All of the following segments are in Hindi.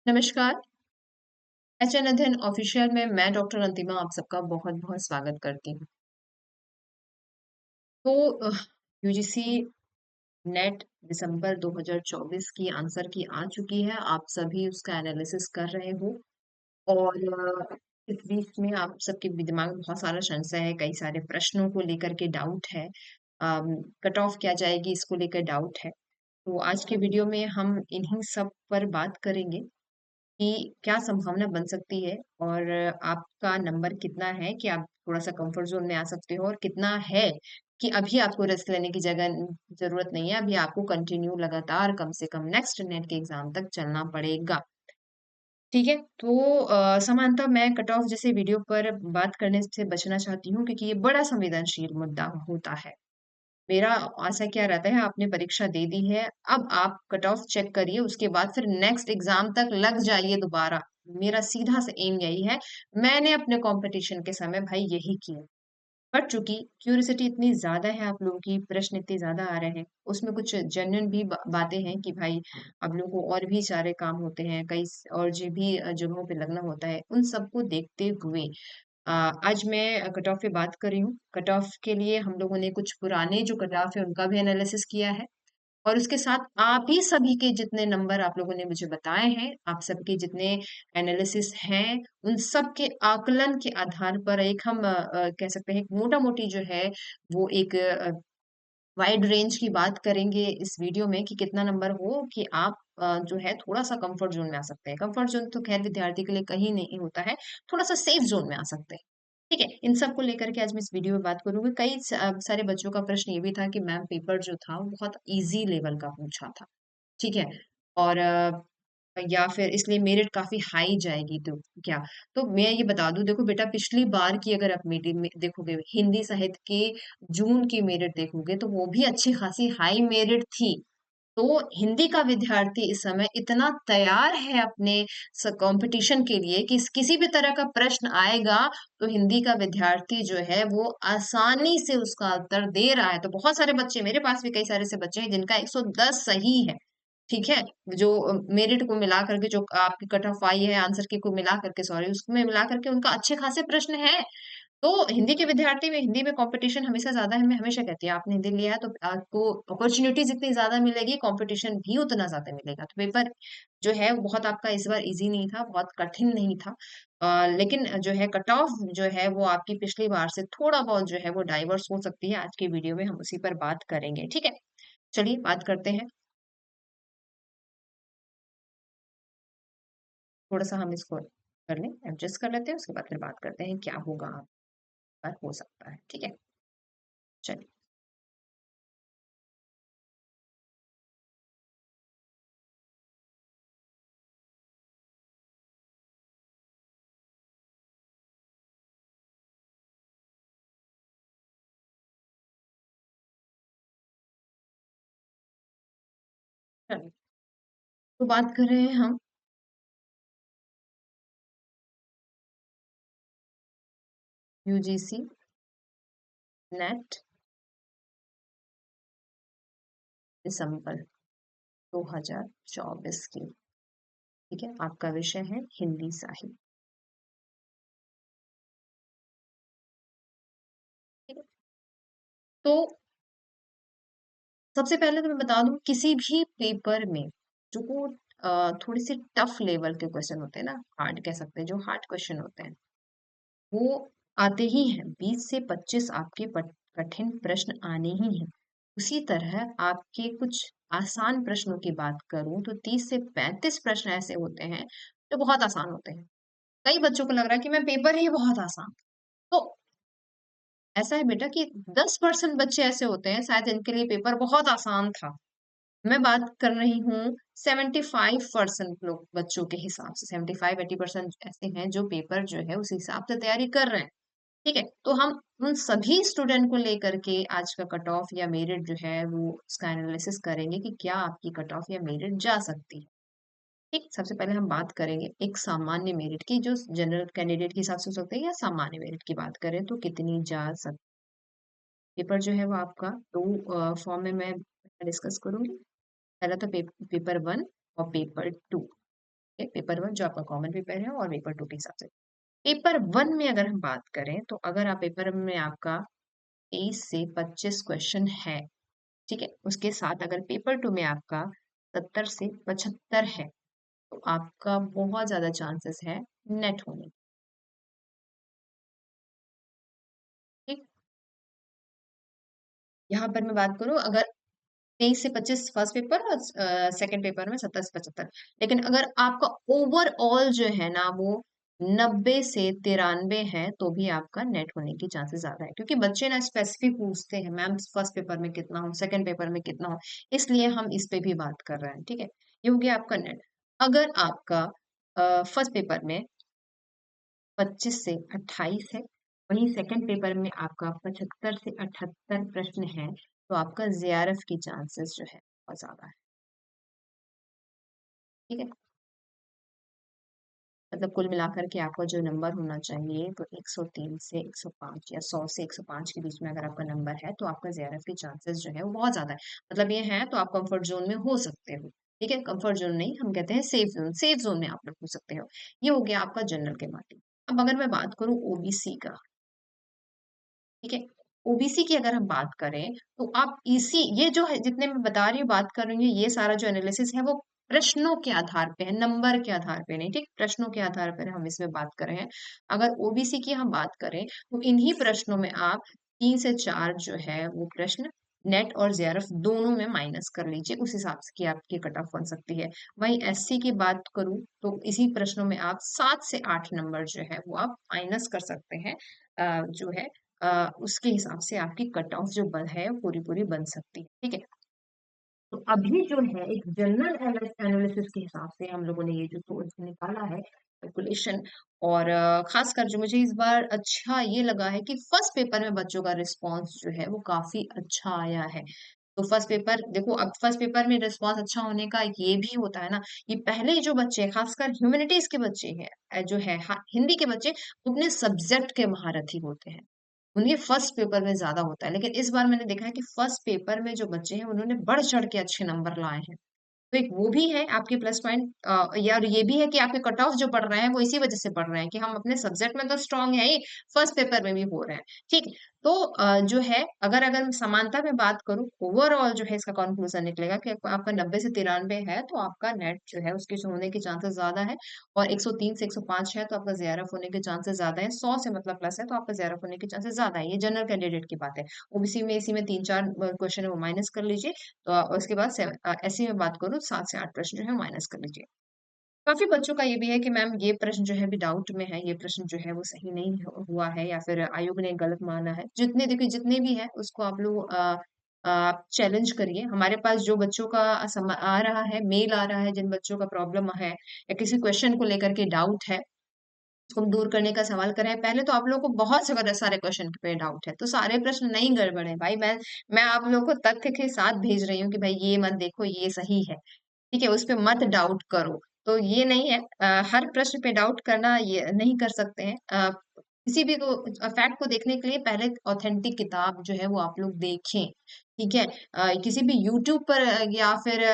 नमस्कार। एचएन अध्ययन ऑफिशियल में मैं डॉक्टर अंतिमा आप सबका बहुत-बहुत स्वागत करती हूँ। तो यूजीसी नेट दिसंबर 2024 की आंसर की आ चुकी है। आप सभी उसका एनालिसिस कर रहे हो और इस बीच में आप सबके भी दिमाग में बहुत सारा संशय है, कई सारे प्रश्नों को लेकर के डाउट है। कट ऑफ क्या जाएगी इसको लेकर डाउट है। तो आज के वीडियो में हम इन्हीं सब पर बात करेंगे कि क्या संभावना बन सकती है और आपका नंबर कितना है कि आप थोड़ा-सा कंफर्ट ज़ोन में आ सकते हो और कितना है कि अभी आपको रिस्क लेने की ज़रूरत नहीं है, अभी आपको कंटिन्यू लगातार कम से कम नेक्स्ट नेट के एग्ज़ाम तक चलना पड़ेगा। ठीक है? तो सामान्यतः मैं कट ऑफ जैसे वीडियो पर बात करने से बचना चाहती हूँ क्योंकि ये बड़ा संवेदनशील मुद्दा होता है। मेरा आशा क्या रहता है आपने परीक्षा दे दी है, अब आप कट ऑफ चेक करिए उसके बाद फिर नेक्स्ट एग्ज़ाम तक लग जाइए दोबारा। मेरा सीधा सा एम यही है। मैंने अपने कॉम्पिटिशन के समय भाई यही किया। बट चूँकि क्यूरियोसिटी इतनी ज़्यादा है आप लोगों की, प्रश्न इतने ज़्यादा आ रहे हैं, उसमें कुछ जेन्युइन भी ब बातें हैं कि भाई आप लोगों को और भी सारे काम होते हैं, कई स और जो भी जगहों पे लगना होता है, उन सबको देखते हुए आज मैं कट ऑफ पे बात कर रही हूँ। कट ऑफ के लिए हम लोगों ने कुछ पुराने जो कट ऑफ है उनका भी एनालिसिस किया है और उसके साथ आप ही सभी के जितने नंबर आप लोगों ने मुझे बताए हैं, आप सबके जितने एनालिसिस हैं, उन सब के आकलन के आधार पर एक हम कह सकते हैं मोटा-मोटी जो है वो एक वाइड रेंज की बात करेंगे इस वीडियो में कि कितना नंबर हो कि आप जो है थोड़ा-सा कंफर्ट ज़ोन में आ सकते हैं। कंफर्ट ज़ोन तो खैर विद्यार्थी के लिए कहीं नहीं होता है, थोड़ा-सा सेफ ज़ोन में आ सकते हैं। ठीक है? इन सब को लेकर के आज मैं इस वीडियो में बात करूँगी। सारे बच्चों का प्रश्न ये भी था कि मैम पेपर जो था वो बहुत ईज़ी लेवल का पूछा था। ठीक है? और या फिर इसलिए मेरिट काफ़ी हाई जाएगी तो क्या? तो मैं ये बता दूँ देखो बेटा पिछली बार की अगर आप मेरी में देखोगे हिंदी साहित्य के जून की मेरिट देखोगे तो वो भी अच्छी खासी हाई मेरिट थी। तो हिंदी का विद्यार्थी इस समय इतना तैयार है अपने कंपटीशन के लिए कि किसी भी तरह का प्रश्न आएगा तो हिंदी का विद्यार्थी जो है वो आसानी से उसका उत्तर दे रहा है। तो बहुत सारे बच्चे मेरे पास भी कई सारे ऐसे बच्चे हैं जिनका 110 सही है। ठीक है? जो मेरिट को मिला करके जो आपकी कट ऑफ आई है आंसर की को मिला करके सॉरी उसमें मिला करके उनका अच्छे खासे प्रश्न हैं। तो हिंदी के विद्यार्थी में हिंदी में कॉम्पिटिशन हमेशा ज़्यादा है, मैं हमेशा कहती हूँ आपने हिंदी लिया है तो आपको अपॉर्च्युनिटीज़ इतनी ज़्यादा मिलेगी, कॉम्पिटिशन भी उतना ज़्यादा मिलेगा। तो पेपर जो है वो बहुत आपका इस बार ईज़ी नहीं था, बहुत कठिन नहीं था। लेकिन जो है कट ऑफ जो है वो आपकी पिछली बार से थोड़ा बहुत जो है वो डाइवर्स हो सकती है। आज की वीडियो में हम उसी पर बात करेंगे, ठीक है? चलिए बात करते हैं। थोड़ा-सा हम इसको कर लें, एडजस्ट कर लेते हैं, उसके बाद फिर बात करते हैं क्या होगा आप पर हो सकता है, ठीक है? चलिए। चलिए, तो बात कर रहे हैं हम यूजीसी नेट दिसंबर 2024 की, ठीक है? आपका विषय है हिंदी साहित्य, ठीक है? तो सबसे पहले तो मैं बता दूँ किसी भी पेपर में जो थोड़ी-सी टफ लेवल के क्वेश्चन होते हैं ना, हार्ड कह सकते हैं, जो हार्ड क्वेश्चन होते हैं, वो आते ही हैं। 20 से 25 आपके कठिन प्रश्न आने ही हैं। उसी तरह आपके कुछ आसान प्रश्नों की बात करूँ तो 30 से 35 प्रश्न ऐसे होते हैं जो बहुत आसान होते हैं। कई बच्चों को लग रहा है कि मैं पेपर ही बहुत आसान तो ऐसा है बेटा कि 10% बच्चे ऐसे होते हैं शायद इनके लिए पेपर बहुत आसान था। मैं बात कर रही हूँ 75% लोग बच्चों के हिसाब से 75-80% ऐसे हैं जो पेपर जो है उस हिसाब से तैयारी कर रहे हैं। ठीक है? तो हम उन सभी स्टूडेंट को लेकर के आज का कट ऑफ या मेरिट जो है वो उसका एनालिसिस करेंगे कि क्या आपकी कट ऑफ या मेरिट जा सकती है। ठीक, सबसे पहले हम बात करेंगे एक सामान्य मेरिट की जो जनरल कैंडिडेट के हिसाब से हो सकते हैं या सामान्य मेरिट की बात करें तो कितनी जा सकती पेपर जो है वो आपका 2 फॉर्म में मैं डिस्कस करूँगी। पहला तो पेपर 1 और पेपर 2। पेपर 1 जो आपका कॉमन पेपर है और पेपर 2 के हिसाब से। पेपर 1 में अगर हम बात करें तो अगर आप पेपर में आपका 23 से 25 क्वेश्चन है, ठीक है? उसके साथ अगर पेपर 2 में आपका 70 से 75 है, तो आपका बहुत ज़्यादा चांसेस है नेट होने के, ठीक? यहाँ पर मैं बात करूँ अगर 23 से 25 फर्स्ट पेपर और सेकंड पेपर में 70 से 75। लेकिन अगर आपका ओवरऑल जो है ना वो 90 से 93 है तो भी आपका नेट होने की चांसेस ज्यादा है, क्योंकि बच्चे ना स्पेसिफिक पूछते हैं मैम फर्स्ट पेपर में कितना हो, सेकंड पेपर में कितना हो, इसलिए हम इस पे भी बात कर रहे हैं, ठीक है? ये हो गया आपका नेट। अगर आपका फर्स्ट पेपर में 25 से 28 है, वहीं सेकंड पेपर में आपका 75 से 78 प्रश्न है, तो आपका जेआरएफ की चांसेस जो है बहुत ज्यादा है, ठीक है? मतलब कुल मिलाकर के आपका जो नंबर होना चाहिए तो 103 से 105 या 100 से 105 के बीच में अगर आपका नंबर है तो आपका जेआरएफ की चांसेस जो है वो बहुत ज्यादा है। मतलब ये है तो आप कंफर्ट जोन में हो सकते हो, ठीक है? कंफर्ट जोन नहीं, हम कहते हैं सेफ जोन, सेफ जोन में आप लोग हो सकते हो। ये हो गया आपका जनरल के मामले। अब अगर मैं बात करूं ओबीसी का, ठीक है? ओबीसी की अगर हम बात करें तो आप इसी ये जो है जितने मैं बता रही हूँ बात कर रही हूँ, ये सारा जो एनालिसिस है वो प्रश्नों के आधार पे है, नंबर के आधार पे नहीं, ठीक? प्रश्नों के आधार पर हम इसमें बात कर रहे हैं। अगर ओबीसी की हम बात करें तो इन्हीं प्रश्नों में आप 3 से 4 जो है वो प्रश्न नेट और जेआरएफ दोनों में माइनस कर लीजिए, उस हिसाब से कि आपकी कट ऑफ बन सकती है। वहीं एससी की बात करूं तो इसी प्रश्नों में आप 7 से 8 नंबर जो है वो आप माइनस कर सकते हैं, जो है उसके हिसाब से आपकी कट ऑफ जो है पूरी पूरी बन सकती है, ठीक है? तो अभी जो है एक जनरल एनालिसिस के हिसाब से हम लोगों ने ये जो सोर्स निकाला है कैलकुलेशन, और खासकर जो मुझे इस बार अच्छा ये लगा है कि फर्स्ट पेपर में बच्चों का रिस्पांस जो है वो काफी अच्छा आया है। तो फर्स्ट पेपर देखो, अब फर्स्ट पेपर में रिस्पांस अच्छा होने का ये भी होता है ना, ये पहले जो बच्चे हैं, खासकर ह्यूमैनिटीज के बच्चे हैं, जो है हिंदी के बच्चे, वो अपने सब्जेक्ट के महारथी होते हैं, उनके फर्स्ट पेपर में ज्यादा होता है। लेकिन इस बार मैंने देखा है कि फर्स्ट पेपर में जो बच्चे हैं उन्होंने बढ़ चढ़ के अच्छे नंबर लाए हैं, तो एक वो भी है आपके प्लस पॉइंट, यार ये भी है कि आपके कट ऑफ जो बढ़ रहे हैं वो इसी वजह से बढ़ रहे हैं कि हम अपने सब्जेक्ट में तो स्ट्रांग है ही, फर्स्ट पेपर में भी हो रहे हैं, ठीक। तो जो है अगर अगर मैं समानता में बात करूं, ओवरऑल जो है इसका कंक्लूजन निकलेगा कि आपका 90 से 93 है तो आपका नेट जो है उसके होने के चांसेस ज्यादा है, और 103 से 105 है तो आपका जेआरएफ होने के चांसेस ज्यादा है, 100 से मतलब प्लस है तो आपका जेआरएफ होने के चांसेस ज्यादा है। ये जनरल कैंडिडेट की बात है। ओबीसी में इसी में 3-4 क्वेश्चन है वो माइनस कर लीजिए। तो उसके बाद ऐसी में बात करूँ 7 से 8 प्रश्न जो है माइनस कर लीजिए। काफी बच्चों का ये भी है कि मैम ये प्रश्न जो है भी डाउट में है, ये प्रश्न जो है वो सही नहीं हुआ है या फिर आयोग ने गलत माना है। जितने देखिए जितने भी है उसको आप लोग आप चैलेंज करिए। हमारे पास जो बच्चों का आ रहा है, मेल आ रहा है, जिन बच्चों का प्रॉब्लम है या किसी क्वेश्चन को लेकर के डाउट है, उसको हम दूर करने का सवाल कर रहे हैं। पहले तो आप लोगों को बहुत से सारे क्वेश्चन पे डाउट है, तो सारे प्रश्न नहीं गड़बड़ है भाई। मैं आप लोगों को तथ्य के साथ भेज रही हूँ कि भाई ये मत देखो, ये सही है, ठीक है? उस पे मत डाउट करो। तो ये नहीं है, हर प्रश्न पे डाउट करना ये नहीं कर सकते हैं। किसी भी को फैक्ट को देखने के लिए पहले ऑथेंटिक किताब जो है वो आप लोग देखें, ठीक है? किसी भी यूट्यूब पर या फिर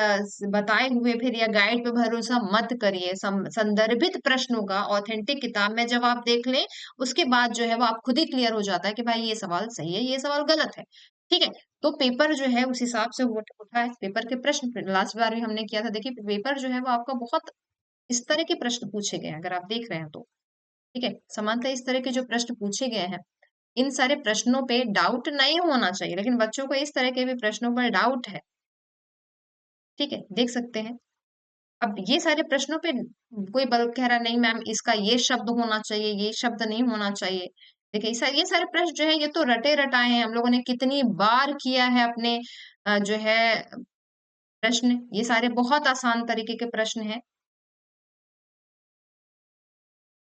बताए हुए फिर या गाइड पे भरोसा मत करिए। संदर्भित प्रश्नों का ऑथेंटिक किताब में जब आप देख लें, उसके बाद जो है वो आप खुद ही क्लियर हो जाता है कि भाई ये सवाल सही है, ये सवाल गलत है, ठीक है? तो पेपर जो है उस हिसाब से उठा है। पेपर के प्रश्न लास्ट बार भी हमने किया था, देखिए पेपर जो है वो आपका बहुत इस तरह के प्रश्न पूछे गए हैं अगर आप देख रहे हैं तो, ठीक है? समानतः इस तरह के जो प्रश्न पूछे गए हैं, इन सारे प्रश्नों पे डाउट नहीं होना चाहिए, लेकिन बच्चों को इस तरह के भी प्रश्नों पर डाउट है, ठीक है? देख सकते हैं। अब ये सारे प्रश्नों पे कोई बल्ब कह रहा नहीं मैम इसका ये शब्द होना चाहिए, ये शब्द नहीं होना चाहिए। देखिए ये सारे प्रश्न जो है ये तो रटे रटाए हैं, हम लोगों ने कितनी बार किया है अपने जो है प्रश्न, ये सारे बहुत आसान तरीके के प्रश्न हैं।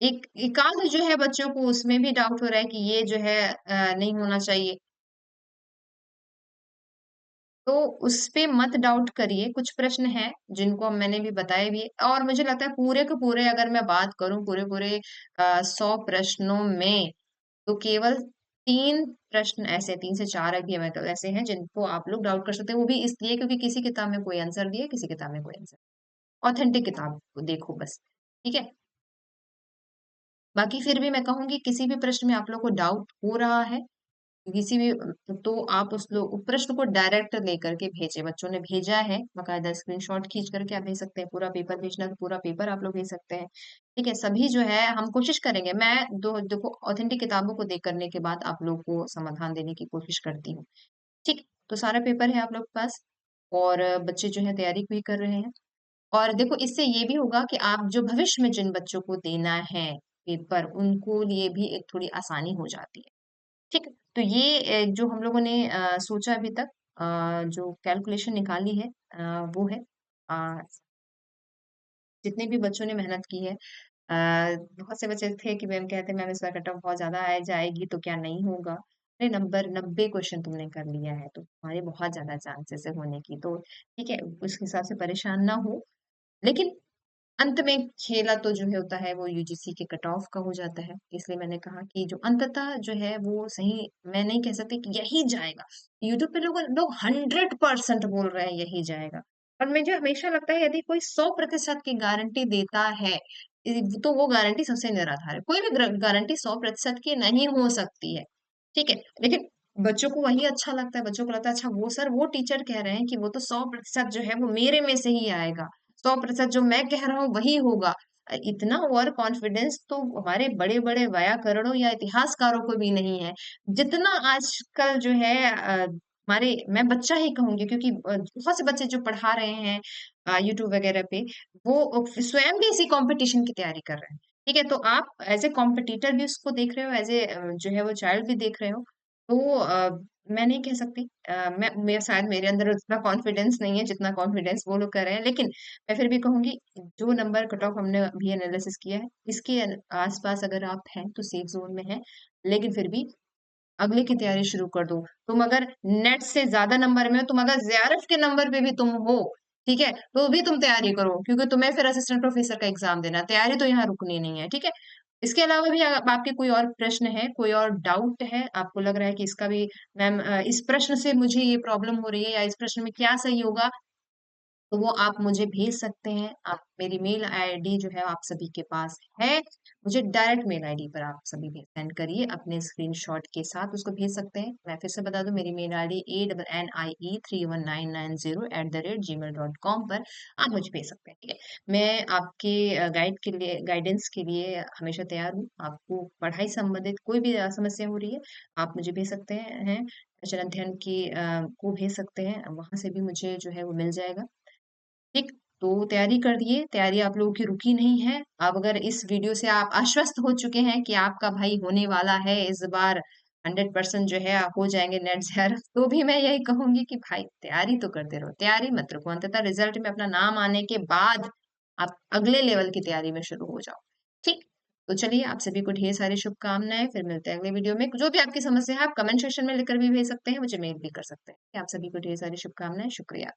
एक एकांत जो है बच्चों को उसमें भी डाउट हो रहा है कि ये जो है नहीं होना चाहिए, तो उस पे मत डाउट करिए। कुछ प्रश्न हैं जिनको मैंने भी बताए भी, और मुझे लगता है पूरे के पूरे अगर मैं बात करूं पूरे पूरे 100 प्रश्नों में तो केवल 3 प्रश्न ऐसे, 3 से 4 अभी मतलब ऐसे हैं जिनको आप लोग डाउट कर सकते हैं, वो भी इसलिए क्योंकि किसी किताब में कोई आंसर दिया, किसी किताब में कोई आंसर। ऑथेंटिक किताब को देखो बस, ठीक है? बाकी फिर भी मैं कहूँगी किसी भी प्रश्न में आप लोग को डाउट हो रहा है, किसी भी तो आप उस प्रश्न को डायरेक्ट लेकर के भेजें। बच्चों ने भेजा है, बाकायदा स्क्रीनशॉट खींच करके आप भेज सकते हैं। पूरा पेपर भेजना है तो पूरा पेपर आप लोग भेज सकते हैं। ठीक है? सभी जो है हम कोशिश करेंगे। मैं दो देखो ऑथेंटिक किताबों को देख करने के बाद आप लोग को समाधान देने की कोशिश करती हूँ। ठीक, तो सारा पेपर है आप लोग के पास और बच्चे जो है तैयारी भी कर रहे हैं। और देखो इससे ये भी होगा कि आप जो भविष्य में जिन बच्चों को देना है पेपर, उनको लिए भी एक थोड़ी आसानी हो जाती है। ठीक है? तो ये जो हम लोगों ने सोचा अभी तक जो कैलकुलेशन निकाली है वो है अ, जितने भी बच्चों ने मेहनत की है बहुत से बच्चे थे कि मैम कहते मैम इस बार कट ऑफ बहुत ज़्यादा आ जाएगी तो क्या नहीं होगा? अरे नंबर 90 क्वेश्चन तुमने कर लिया है तो तुम्हारे बहुत ज़्यादा चांसेस है होने की तो ठीक है, उस हिसाब से परेशान ना हो। लेकिन अंत में खेला तो जो है होता है वो यूजीसी के कट ऑफ का हो जाता है। इसलिए मैंने कहा कि जो अंततः जो है वो सही मैं नहीं कह सकती कि यही जाएगा। यूट्यूब पे लोग 100% बोल रहे हैं यही जाएगा। और मुझे हमेशा लगता है यदि कोई 100% की गारंटी देता है तो वो गारंटी सबसे निराधार है। कोई भी गारंटी 100% की नहीं हो सकती है। ठीक है? लेकिन बच्चों को वही अच्छा लगता है। बच्चों को लगता है अच्छा वो सर वो टीचर कह रहे हैं कि वो तो 100% जो है वो मेरे में से ही आएगा। 100% जो मैं कह रहा हूँ वही होगा। इतना ओवर कॉन्फिडेंस तो हमारे बड़े-बड़े वैयाकरणों या इतिहासकारों को भी नहीं है। जितना आजकल जो है हमारे मैं बच्चा ही कहूँगी क्योंकि बहुत से बच्चे जो पढ़ा रहे हैं यूट्यूब वगैरह पे वो स्वयं भी इसी कॉम्पिटिशन की तैयारी कर रहे हैं। ठीक है? तो आप एज़ ए कॉम्पिटिटर भी उसको देख रहे हो, एज़ ए जो है वो चाइल्ड भी देख रहे हो। तो मैं नहीं कह सकती मैं शायद मेरे अंदर उतना कॉन्फिडेंस नहीं है जितना कॉन्फिडेंस वो लोग कर रहे हैं। लेकिन मैं फिर भी कहूँगी जो नंबर कट ऑफ हमने अभी एनालिसिस किया है, इसके आस-पास अगर आप हैं तो सेफ ज़ोन में हैं। लेकिन फिर भी अगले की तैयारी शुरू कर दो। तुम अगर नेट से ज़्यादा नंबर में हो, तुम अगर जेआरएफ के नंबर पे भी तुम हो, ठीक है? तो भी तुम तैयारी करो क्योंकि तुम्हें फिर असिस्टेंट प्रोफेसर का एग्ज़ाम देना है। तैयारी तो यहाँ रुकनी नहीं है, ठीक है? इसके अलावा भी आपके कोई और प्रश्न है, कोई और डाउट है, आपको लग रहा है कि इसका भी मैम इस प्रश्न से मुझे ये प्रॉब्लम हो रही है या इस प्रश्न में क्या सही होगा? तो वो आप मुझे भेज सकते हैं। आप मेरी मेल आईडी जो है आप सभी के पास है। मुझे डायरेक्ट मेल आईडी पर आप सभी भेज सेंड करिए अपने स्क्रीनशॉट के साथ उसको भेज सकते हैं। मैं फिर से बता दूं मेरी मेल आईडी ANNIE31990@gmail.com पर आप मुझे भेज सकते हैं। ठीक है? मैं आपके गाइडेंस के लिए हमेशा तैयार हूँ। आपको पढ़ाई संबंधित कोई भी समस्या हो रही है, आप मुझे भेज सकते हैं। रचना अध्ययन की को भेज सकते हैं। वहां से भी मुझे जो है वो मिल जाएगा। ठीक, तो तैयारी कर दिए, तैयारी आप लोगों की रुकी नहीं है। अब अगर इस वीडियो से आप आश्वस्त हो चुके हैं कि आपका भाई होने वाला है इस बार 100% जो है हो जाएँगे नेट ज़ेआरएफ तो भी मैं यही कहूँगी कि भाई तैयारी तो करते रहो, तैयारी मत रुको। अंततः रिज़ल्ट में अपना नाम आने के बाद आप अगले लेवल की तैयारी में शुरू हो जाओ। ठीक? तो चलिए आप सभी को ढेर सारी शुभकामनाएँ, फिर मिलते हैं अगले वीडियो में। जो भी आपकी समस्या है आप कमेंट सेक्शन में लिखकर भी भेज सकते हैं, मुझे मेल भी कर सकते हैं। आप सभी को ढेर सारी शुभकामनाएँ, शुक्रिया।